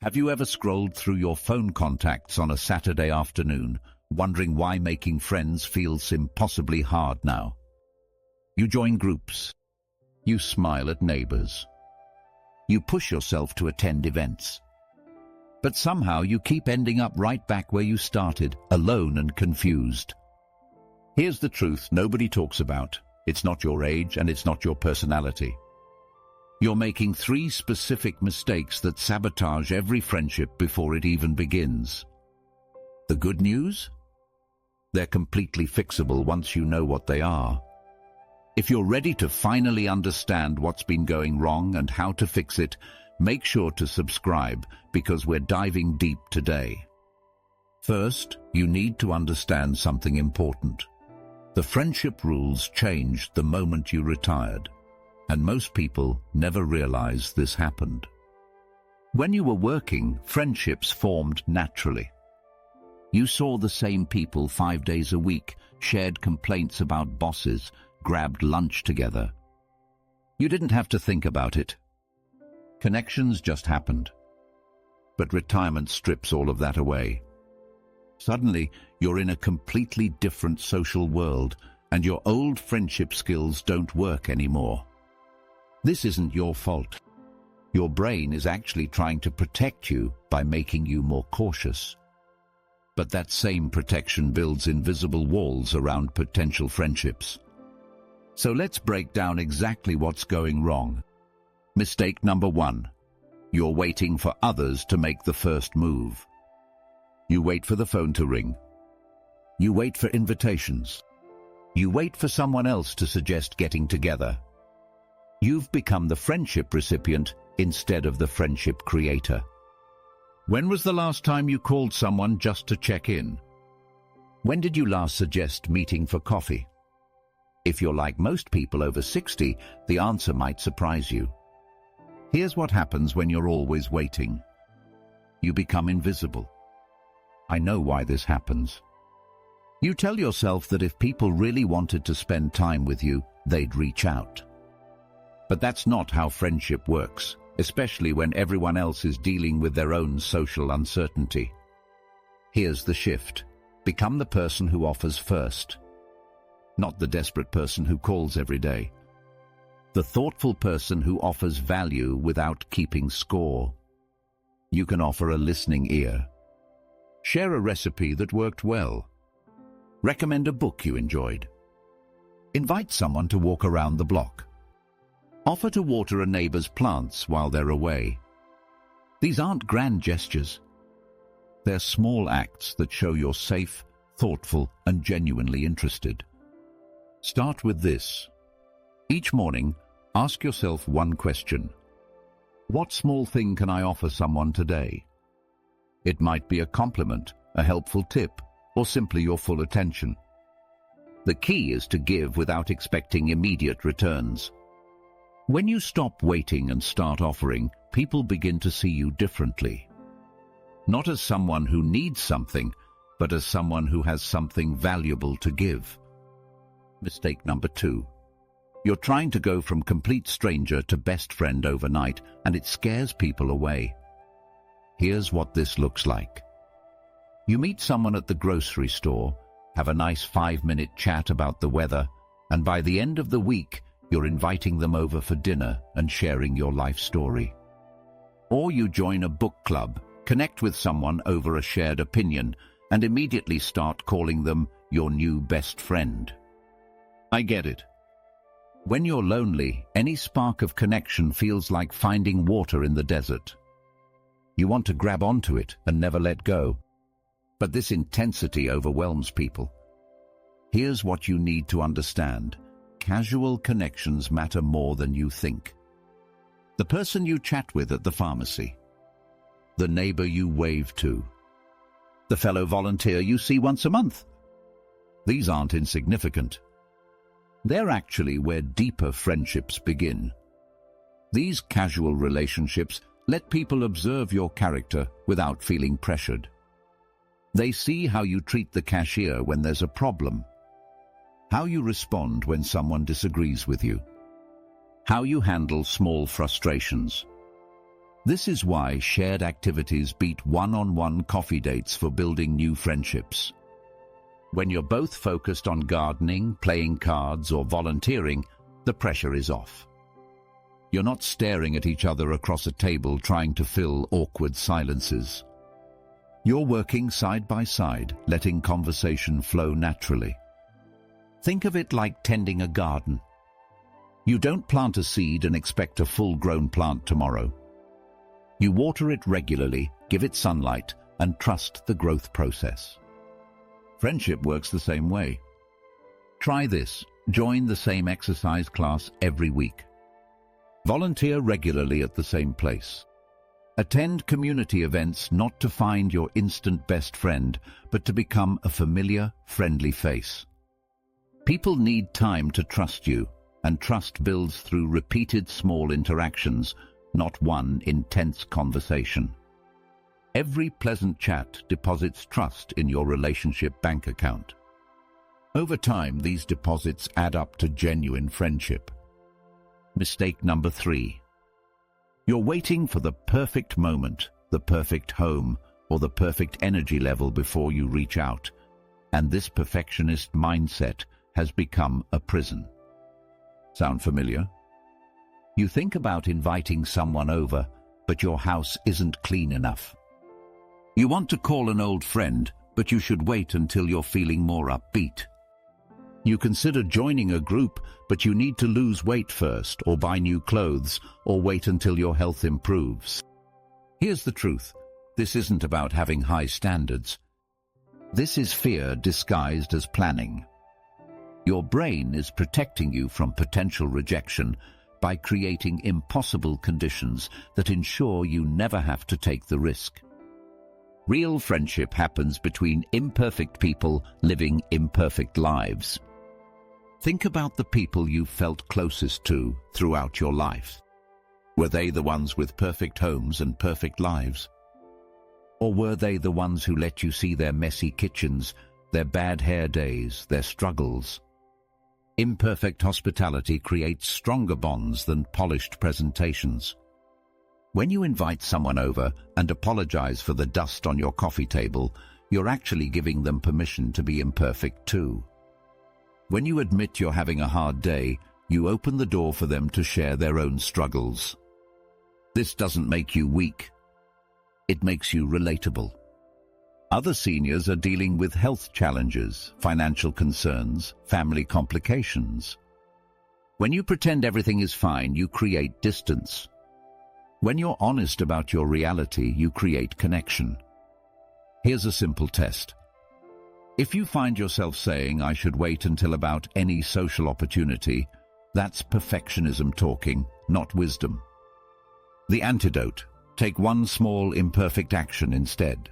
Have you ever scrolled through your phone contacts on a Saturday afternoon, wondering why making friends feels impossibly hard now? You join groups. You smile at neighbors. You push yourself to attend events. But somehow you keep ending up right back where you started, alone and confused. Here's the truth nobody talks about. It's not your age and it's not your personality. You're making 3 specific mistakes that sabotage every friendship before it even begins. The good news? They're completely fixable once you know what they are. If you're ready to finally understand what's been going wrong and how to fix it, make sure to subscribe because we're diving deep today. First, you need to understand something important. The friendship rules changed the moment you retired, and most people never realize this happened. When you were working, friendships formed naturally. You saw the same people 5 days a week, shared complaints about bosses, grabbed lunch together. You didn't have to think about it. Connections just happened. But retirement strips all of that away. Suddenly, you're in a completely different social world, and your old friendship skills don't work anymore. This isn't your fault. Your brain is actually trying to protect you by making you more cautious. But that same protection builds invisible walls around potential friendships. So let's break down exactly what's going wrong. Mistake number 1. You're waiting for others to make the first move. You wait for the phone to ring. You wait for invitations. You wait for someone else to suggest getting together. You've become the friendship recipient instead of the friendship creator. When was the last time you called someone just to check in? When did you last suggest meeting for coffee? If you're like most people over 60, the answer might surprise you. Here's what happens when you're always waiting. You become invisible. I know why this happens. You tell yourself that if people really wanted to spend time with you, they'd reach out. But that's not how friendship works, especially when everyone else is dealing with their own social uncertainty. Here's the shift. Become the person who offers first. Not the desperate person who calls every day. The thoughtful person who offers value without keeping score. You can offer a listening ear. Share a recipe that worked well. Recommend a book you enjoyed. Invite someone to walk around the block. Offer to water a neighbor's plants while they're away. These aren't grand gestures. They're small acts that show you're safe, thoughtful, and genuinely interested. Start with this. Each morning, ask yourself one question. What small thing can I offer someone today? It might be a compliment, a helpful tip, or simply your full attention. The key is to give without expecting immediate returns. When you stop waiting and start offering, people begin to see you differently. Not as someone who needs something, but as someone who has something valuable to give. Mistake number 2. You're trying to go from complete stranger to best friend overnight, and it scares people away. Here's what this looks like. You meet someone at the grocery store, have a nice 5-minute chat about the weather, and by the end of the week, you're inviting them over for dinner and sharing your life story. Or you join a book club, connect with someone over a shared opinion, and immediately start calling them your new best friend. I get it. When you're lonely, any spark of connection feels like finding water in the desert. You want to grab onto it and never let go. But this intensity overwhelms people. Here's what you need to understand. Casual connections matter more than you think. The person you chat with at the pharmacy. The neighbor you wave to. The fellow volunteer you see once a month. These aren't insignificant. They're actually where deeper friendships begin. These casual relationships let people observe your character without feeling pressured. They see how you treat the cashier when there's a problem, how you respond when someone disagrees with you, how you handle small frustrations. This is why shared activities beat one-on-one coffee dates for building new friendships. When you're both focused on gardening, playing cards, or volunteering, the pressure is off. You're not staring at each other across a table trying to fill awkward silences. You're working side by side, letting conversation flow naturally. Think of it like tending a garden. You don't plant a seed and expect a full-grown plant tomorrow. You water it regularly, give it sunlight, and trust the growth process. Friendship works the same way. Try this. Join the same exercise class every week. Volunteer regularly at the same place. Attend community events not to find your instant best friend, but to become a familiar, friendly face. People need time to trust you, and trust builds through repeated small interactions, not one intense conversation. Every pleasant chat deposits trust in your relationship bank account. Over time, these deposits add up to genuine friendship. Mistake number 3. You're waiting for the perfect moment, the perfect home, or the perfect energy level before you reach out, and this perfectionist mindset has become a prison. Sound familiar? You think about inviting someone over, but your house isn't clean enough. You want to call an old friend, but you should wait until you're feeling more upbeat. You consider joining a group, but you need to lose weight first, or buy new clothes, or wait until your health improves. Here's the truth. This isn't about having high standards. This is fear disguised as planning. Your brain is protecting you from potential rejection by creating impossible conditions that ensure you never have to take the risk. Real friendship happens between imperfect people living imperfect lives. Think about the people you felt closest to throughout your life. Were they the ones with perfect homes and perfect lives? Or were they the ones who let you see their messy kitchens, their bad hair days, their struggles? Imperfect hospitality creates stronger bonds than polished presentations. When you invite someone over and apologize for the dust on your coffee table, you're actually giving them permission to be imperfect too. When you admit you're having a hard day, you open the door for them to share their own struggles. This doesn't make you weak. It makes you relatable. Other seniors are dealing with health challenges, financial concerns, family complications. When you pretend everything is fine, you create distance. When you're honest about your reality, you create connection. Here's a simple test. If you find yourself saying, "I should wait until about any social opportunity," that's perfectionism talking, not wisdom. The antidote: take one small imperfect action instead.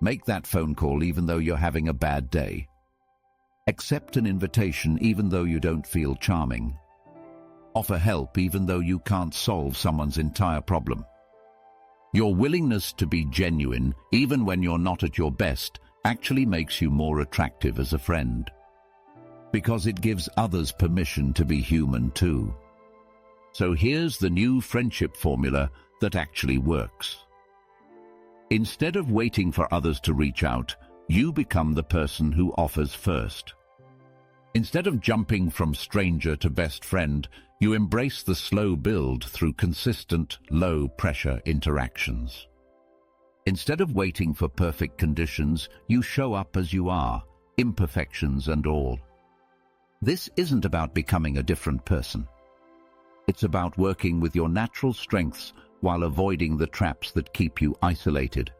Make that phone call even though you're having a bad day. Accept an invitation even though you don't feel charming. Offer help even though you can't solve someone's entire problem. Your willingness to be genuine, even when you're not at your best, actually makes you more attractive as a friend. Because it gives others permission to be human too. So here's the new friendship formula that actually works. Instead of waiting for others to reach out, you become the person who offers first. Instead of jumping from stranger to best friend, you embrace the slow build through consistent, low-pressure interactions. Instead of waiting for perfect conditions, you show up as you are, imperfections and all. This isn't about becoming a different person. It's about working with your natural strengths while avoiding the traps that keep you isolated.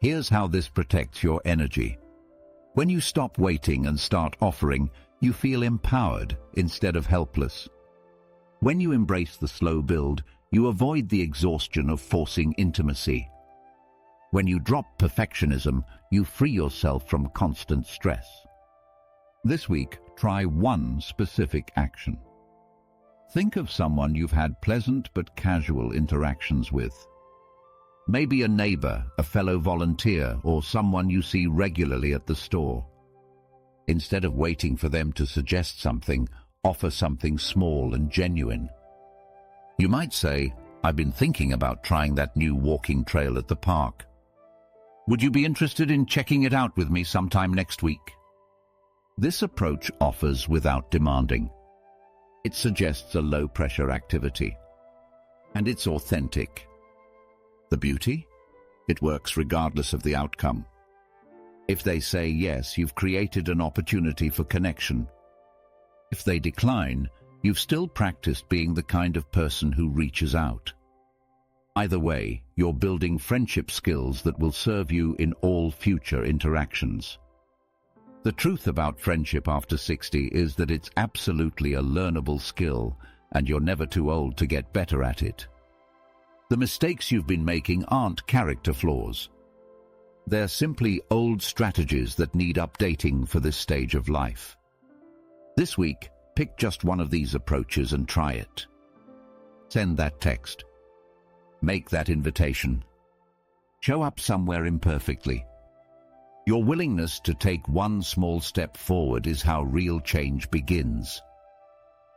Here's how this protects your energy. When you stop waiting and start offering, you feel empowered instead of helpless. When you embrace the slow build, you avoid the exhaustion of forcing intimacy. When you drop perfectionism, you free yourself from constant stress. This week, try one specific action. Think of someone you've had pleasant but casual interactions with. Maybe a neighbor, a fellow volunteer, or someone you see regularly at the store. Instead of waiting for them to suggest something, offer something small and genuine. You might say, I've been thinking about trying that new walking trail at the park. Would you be interested in checking it out with me sometime next week? This approach offers without demanding. It suggests a low-pressure activity. And it's authentic. The beauty? It works regardless of the outcome. If they say yes, you've created an opportunity for connection. If they decline, you've still practiced being the kind of person who reaches out. Either way, you're building friendship skills that will serve you in all future interactions. The truth about friendship after 60 is that it's absolutely a learnable skill, and you're never too old to get better at it. The mistakes you've been making aren't character flaws. They're simply old strategies that need updating for this stage of life. This week, pick just one of these approaches and try it. Send that text. Make that invitation. Show up somewhere imperfectly. Your willingness to take one small step forward is how real change begins.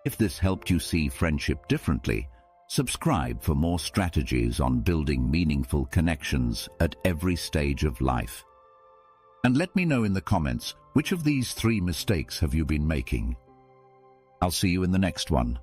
If this helped you see friendship differently, subscribe for more strategies on building meaningful connections at every stage of life. And let me know in the comments, which of these 3 mistakes have you been making? I'll see you in the next one.